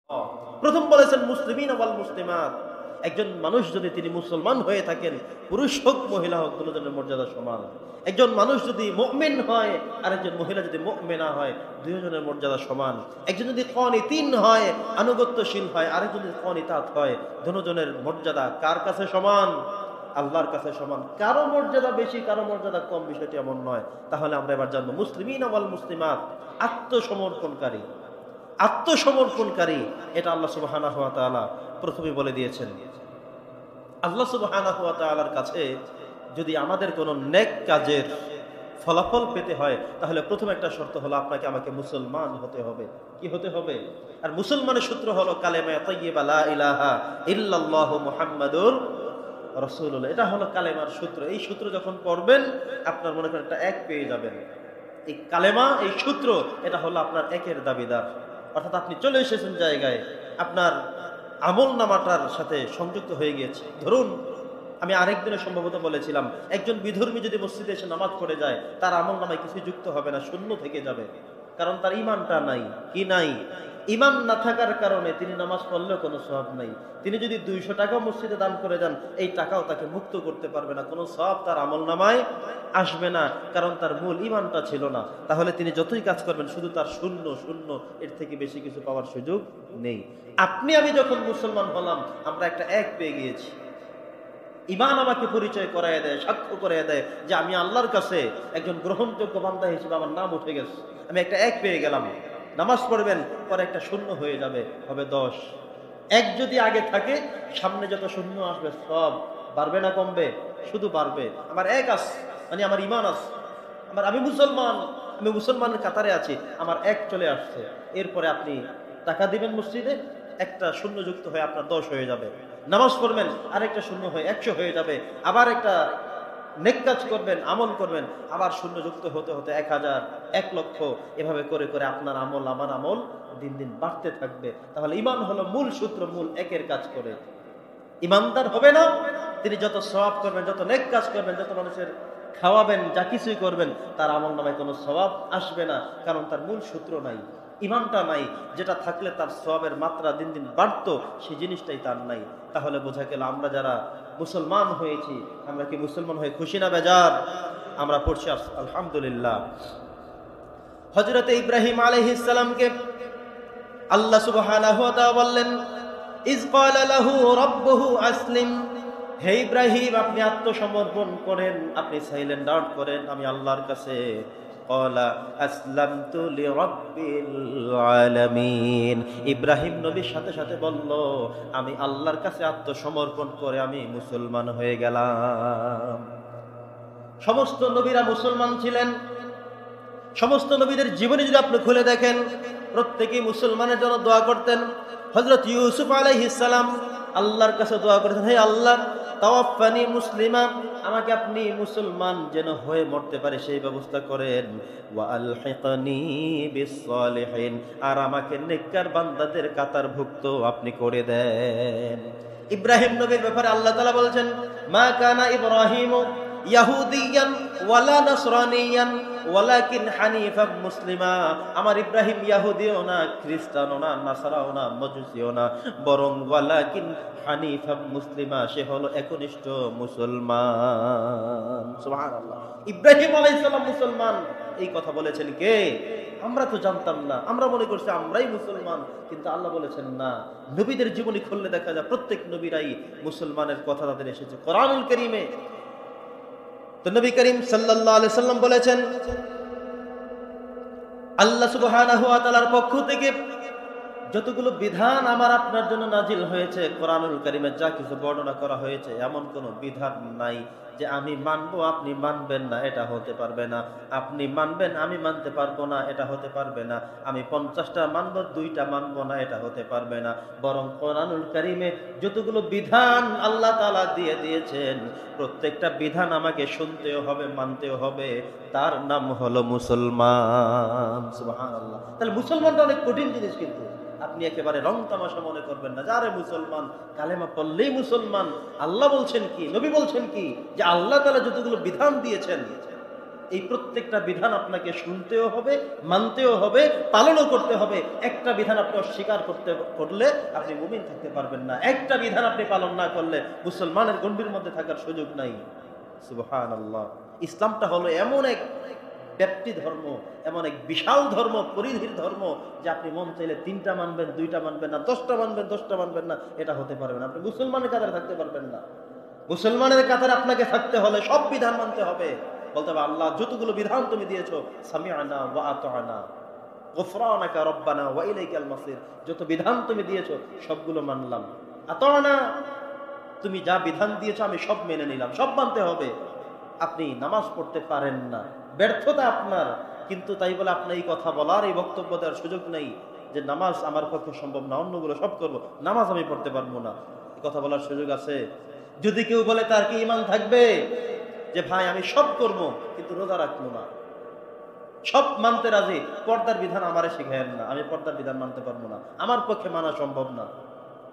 প্রথম বলেছেন মুসলিমিন ওয়াল মুসলিমাত, একজন মানুষ যদি তিনি মুসলমান হয়ে থাকেন, পুরুষ হোক মহিলা হোক, দুজনের মর্যাদা সমান। একজন মানুষ যদি মুমিন হয় আর একজন মহিলা যদি মুমিনা হয়, দুজনের মর্যাদা সমান। একজন যদি কানিতিন হয়, আনুগত্যশীল হয়, আরেকজন যদি কানিতাত হয়, দুজনের মর্যাদা কার কাছে সমান? আল্লাহর কাছে সমান। কারো মর্যাদা বেশি, কারো মর্যাদা কম, বিষয়টি এমন নয়। তাহলে আমরা এবার জানবো মুসলিমিন ওয়াল মুসলিমাত, আত্মসমর্পণকারী। আত্মসমর্পণকারী এটা আল্লাহ সুবহানাহু ওয়া তাআলা প্রথমে বলে দিয়েছেন। আল্লাহ সুবহানাহু ওয়া তাআলার কাছে যদি আমাদের কোনো নেক কাজের ফলাফল পেতে হয়, তাহলে প্রথম একটা শর্ত হলো আপনাকে আমাকে মুসলমান হতে হবে। কি হতে হবে? আর মুসলমানের সূত্র হলো কালেমা তাইয়্যিবা লা ইলাহা ইল্লাল্লাহু মুহাম্মাদুর রাসূলুল্লাহ। এটা হলো কালেমার সূত্র। এই সূত্র যখন পড়বেন, আপনার মনে করেন একটা এক পেয়ে যাবেন। এই কালেমা, এই সূত্র, এটা হলো আপনার একের দাবিদার। অর্থাৎ আপনি চলে এসেছেন জায়গায়, আপনার আমল নামাটার সাথে সংযুক্ত হয়ে গিয়েছে। ধরুন, আমি আরেকদিনে সম্ভবত বলেছিলাম, একজন বিধর্মী যদি মসজিদে এসে নামাজ পড়ে যায়, তার আমল নামায় কিছু যুক্ত হবে না, শূন্য থেকে যাবে। কারণ তার ইমানটা নাই। কি নাই? ইমান না থাকার কারণে তিনি নামাজ পড়লেও কোনো সওয়াব নাই। তিনি যদি 200 টাকা মসজিদে দান করে যান, এই টাকাও তাকে মুক্ত করতে পারবে না, কোনো সওয়াব তার আমল নামায় আসবে না, কারণ তার মূল ইমানটা ছিল না। তাহলে তিনি যতই কাজ করবেন, শুধু তার শূন্য শূন্য, এর থেকে বেশি কিছু পাওয়ার সুযোগ নেই। আপনি আমি যখন মুসলমান হলাম, আমরা একটা এক পেয়ে গিয়েছি। ইমান আমাকে পরিচয় করায় দেয়, সাক্ষ্য করায় দেয় যে আমি আল্লাহর কাছে একজন গ্রহণযোগ্য বান্দা হিসেবে আমার নাম উঠে গেছে। আমি একটা এক পেয়ে গেলাম। নামাজ পড়বেন, পরে একটা শূন্য হয়ে যাবে, হবে 10। এক যদি আগে থাকে, সামনে যত শূন্য আসবে সব বাড়বে না কমবে? শুধু বাড়বে। আমার এক আছে, মানে আমার ইমান আছে, আমি মুসলমান, আমি মুসলমানের কাতারে আছি, আমার এক চলে আসছে। এরপরে আপনি টাকা দিবেন মসজিদে, একটা শূন্য যুক্ত হয়ে আপনার 10 হয়ে যাবে। নামাজ পড়বেন, আরেকটা শূন্য হয়ে 100 হয়ে যাবে। আবার একটা নেক কাজ করবেন, আমল করবেন, আবার শূন্য যুক্ত হতে হতে 1000, 1 লক্ষ, এভাবে করে করে আপনার আমল, আমার আমল দিন দিন বাড়তে থাকবে। তাহলে ইমান হলো মূল সূত্র, মূল একের কাজ করে। ইমানদার হবে না, তিনি যত সওয়াব করবেন, যত নেক কাজ করবেন, যত মানুষের খাওয়াবেন, যা কিছুই করবেন, তার আমল নামায় কোনো সওয়াব আসবে না, কারণ তার মূল সূত্র নাই, ইমানটা নাই। যেটা থাকলে তার সওয়াবের মাত্রা দিন দিন বাড়তো, সেই জিনিসটাই তার নাই। তাহলে বোঝা গেল আমরা যারা মুসলমান হয়েছি, আমরা কি মুসলমান হয়ে খুশি না বেজার? আমরা পড়ছি আলহামদুলিল্লাহ। হযরত ইব্রাহিম আলাইহিস সালামকে আল্লাহ সুবহানাহু ওয়া তাআলা বললেন, ইজ ক্বালা লাহু রাব্বুহু আসলিম, হে ইব্রাহিম আপনি আত্মসমর্পণ করেন, আপনি সাইলেন্ট আউট করেন আমি আল্লাহর কাছে। ক্বালা আসলামতু লিরাব্বিল আলামিন, ইব্রাহিম নবীর সাথে সাথে বলল, আমি আল্লাহর কাছে আত্মসমর্পণ করে আমি মুসলমান হয়ে গেলাম। সমস্ত নবীরা মুসলমান ছিলেন। সমস্ত নবীদের জীবনী যদি আপনি খুলে দেখেন, প্রত্যেকেই মুসলমানের জন্য দোয়া করতেন। হযরত ইউসুফ আলাইহিস সালাম আল্লাহর কাছে দোয়া করতেন, হে আল্লাহ তাওয়াফানি মুসলিমা, আমাকে আপনি মুসলমান যেন হয়ে মরতে পারে সেই ব্যবস্থা করেন। ওয়া আলহিকনি বিস সালিহিন, আর আমাকে নেককার বান্দাদের কাতারভুক্ত আপনি করে দেন। ইব্রাহিম নবীর ব্যাপারে আল্লাহ তাআলা বলছেন, মা কানা ইব্রাহিমু ইয়াহুদিয়ান ওয়ালা নাসরানিয়ান ওয়ালাকিন হানিফাম মুসলিমা, আমার ইব্রাহিম ইহুদিও না, খ্রিস্টানও না, নাসারাও না, মজুসিও না, বরং ওয়ালাকিন হানিফাম মুসলিমা, সে হলো একনিষ্ঠ মুসলমান। সুবহানাল্লাহ, ইব্রাহিম আলাইহিস সালাম মুসলমান, এই কথা বলেছেন কে? আমরা তো জানতাম না, আমরা মনে করছি আমরাই মুসলমান, কিন্তু আল্লাহ বলেছেন না। নবীদের জীবনী খুললে দেখা যায় প্রত্যেক নবীরাই মুসলমানের কথা তাদের এসেছে কোরআনুল কারীমে। তো নবী করিম সাল্লাল্লাহু আলাইহি সাল্লাম বলেছেন, আল্লাহ সুবহানাহু ওয়া তাআলার পক্ষ থেকে যতগুলো বিধান আমার আপনার জন্য নাজিল হয়েছে, কোরআনুল কারীমে যা কিছু বর্ণনা করা হয়েছে, এমন কোনো বিধান নাই যে আমি মানবো আপনি মানবেন না, এটা হতে পারবে না। আপনি মানবেন আমি মানতে পারবো না, এটা হতে পারবে না। আমি 50টা মানবো, 2টা মানবো না, এটা হতে পারবে না। বরং কোরআনুল কারীমে যতগুলো বিধান আল্লাহ তাআলা দিয়ে দিয়েছেন, প্রত্যেকটা বিধান আমাকে শুনতেও হবে, মানতেও হবে। তার নাম হলো মুসলমান। সুবহানাল্লাহ। তাহলে মুসলমানটা অনেক কঠিন জিনিস, কিন্তু আপনি একেবারে রং তামাশা মনে করবেন না। যারে মুসলমান, কালেমা পড়লেই মুসলমান। আল্লাহ বলছেন কি, নবী বলছেন কি, যে আল্লাহ তাআলা যতগুলো বিধান দিয়েছেন, এই প্রত্যেকটা বিধান আপনাকে শুনতেও হবে, মানতেও হবে, পালনও করতে হবে। একটা বিধান আপনি অস্বীকার করলে আপনি মুমিন থাকতে পারবেন না। একটা বিধান আপনি পালন না করলে মুসলমানের গণ্ডির মধ্যে থাকার সুযোগ নাই। সুবহানাল্লাহ। ইসলামটা হলো এমন এক ব্যাপ্তি ধর্ম, এমন এক বিশাল ধর্ম, পরিধির ধর্ম, যে আপনি মন চাইলে 3টা মানবেন, 2টা মানবেন না, 10টা মানবেন, 10টা মানবেন না, এটা হতে পারবে না। আপনি মুসলমানের কাতারে থাকতে পারবেন না। মুসলমানের কাতারে আপনাকে থাকতে হলে সব বিধান মানতে হবে। বলতে হবে, আল্লাহ যতগুলো বিধান তুমি দিয়েছো, সামিআনা ওয়া আতানা গফরানাকা রব্বানা ওয়া ইলাইকাল মাসির, যত বিধান তুমি দিয়েছো সবগুলো মানলাম। আতানা, তুমি যা বিধান দিয়েছো আমি সব মেনে নিলাম, সব মানতে হবে। আপনি নামাজ পড়তে পারেন না, ব্যর্থতা আপনার, কিন্তু তাই বলে আপনার এই কথা বলার, এই বক্তব্য দেওয়ার সুযোগ নেই যে নামাজ আমার পক্ষে সম্ভব না, অন্যগুলো সব করবো, নামাজ আমি পড়তে পারবো না, এই কথা বলার সুযোগ আছে? যদি কেউ বলে তার কি ঈমান থাকবে যে ভাই আমি সব করবো কিন্তু রোজা রাখবো না, সব মানতে রাজি, পর্দার বিধান আমারে শিখায়েন না, আমি পর্দার বিধান মানতে পারবো না, আমার পক্ষে মানা সম্ভব না,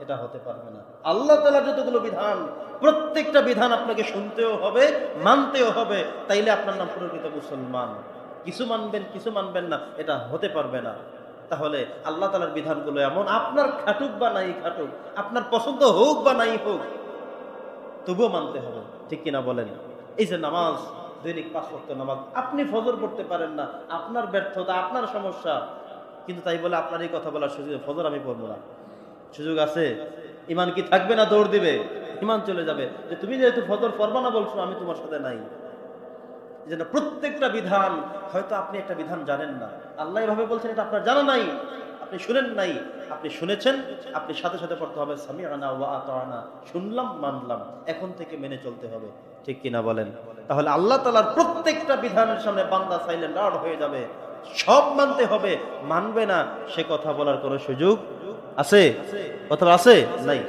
এটা হতে পারবে না। আল্লাহ তাআলার যতগুলো বিধান, প্রত্যেকটা বিধান আপনাকে শুনতেও হবে, মানতেও হবে, তাইলে আপনার নাম প্রকৃত মুসলমান। কিছু মানবেন, কিছু মানবেন না, এটা হতে পারবে না। তাহলে আল্লাহ তাআলার বিধানগুলো এমন, আপনার খাটুক বা নাই খাটুক, আপনার পছন্দ হোক বা নাই হোক, তবুও মানতে হবে। ঠিক কিনা বলেন? এই যে নামাজ, দৈনিক 5 ওয়াক্ত নামাজ, আপনি ফজর পড়তে পারেন না, আপনার ব্যর্থতা, আপনার সমস্যা, কিন্তু তাই বলে আপনার এই কথা বলার সুযোগ, ফজর আমি পড়বো না, সুযোগ আছে? ইমান কি থাকবে না দৌড় দিবে? ইমান চলে যাবে যে তুমি যেহেতু ফজর পড়বা না বলছো, আমি তোমার সাথে নাই। যেন প্রত্যেকটা বিধান, হয়তো আপনি একটা বিধান জানেন না, আল্লাহ এভাবে বলছেন, এটা আপনার জানা নাই, আপনি শুনেন নাই, আপনি শুনেছেন, আপনি সাথে সাথে পড়তে হবে সামিআনা ওয়া আতানা, শুনলাম মানলাম, এখন থেকে মেনে চলতে হবে। ঠিক কিনা বলেন? তাহলে আল্লাহ তাআলার প্রত্যেকটা বিধানের সামনে বান্দা সাইলেন্ট আউট হয়ে যাবে, সব মানতে হবে, মানবে না সে কথা বলার কোনো সুযোগ আছে? কথা আছে? নাই।